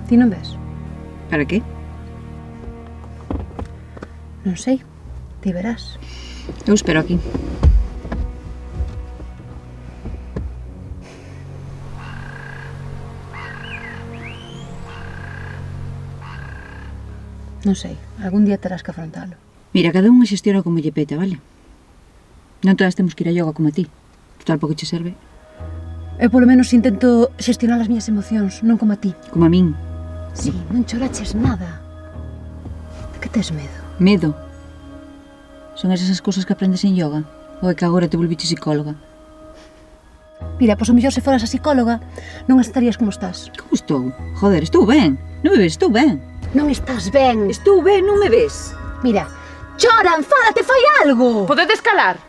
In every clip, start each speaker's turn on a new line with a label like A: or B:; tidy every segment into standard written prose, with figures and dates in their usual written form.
A: Ti non ves?
B: Para que?
A: Non sei. Ti verás.
B: Eu espero aquí.
A: Non sei. Algún día terás que afrontalo.
B: Mira, cada unha xestiona como lle peta, vale? Non todas temos que ir a yoga como a ti. Total, pouco che serve.
A: Eu polo menos intento xestionar as miñas emocións, non como a ti.
B: Como a min.
A: Sí, non choraches nada. De que tes medo?
B: Medo. Son esas as cousas que aprendes en yoga? Ou é que agora te volviche psicóloga?
A: Mira, pois o mellor se foras a psicóloga non estarías como estás.
B: Como estou? Joder, estou ben. Non me ves, estou ben.
A: Non estás ben.
B: Estou ben, non me ves.
A: Mira, chora, enfádate, fai algo.
C: Podedes calar?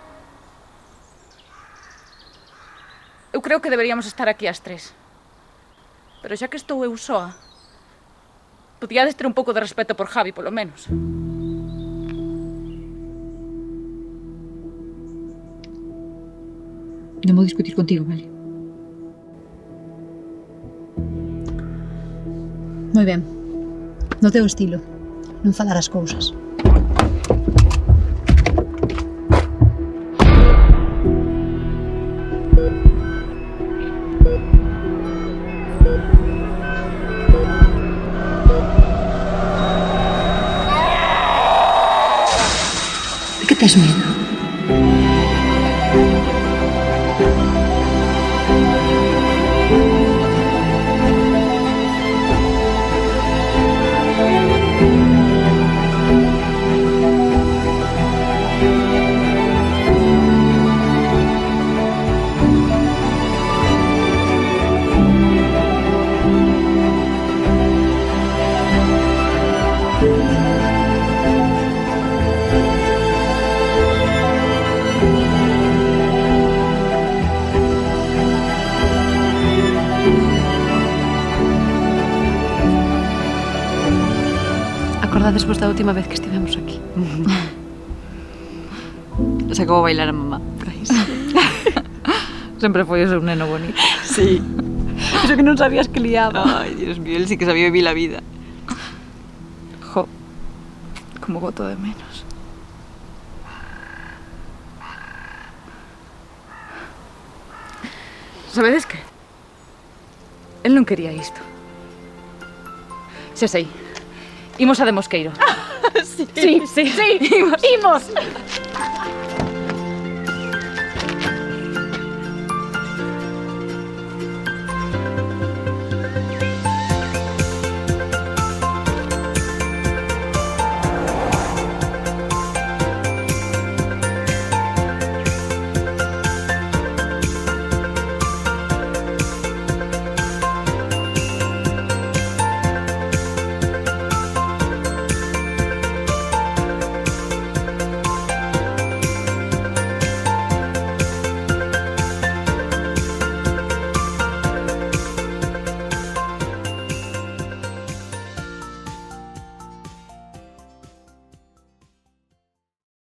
C: Eu creo que deberíamos estar aquí as tres. Pero xa que estou eu soa, podíades ter un pouco de respeto por Javi, polo menos.
B: Non vou discutir contigo, vale?
A: Moi ben. No teu estilo. Non falar as cousas. De que tes medo? Acordades vos da última vez que estivemos aquí?
D: Sacou a bailar a mamá. Sempre foi o seu neno bonito.
C: Sí.
D: Eso que non sabías que liaba. Ai, Dios mío, él sí que sabía vivir la vida.
C: Jo, como boto de menos. Sabedes que? El non quería isto. Xa sei. Imos a de Mosqueiro.
D: Sí.
C: Sí. Imos.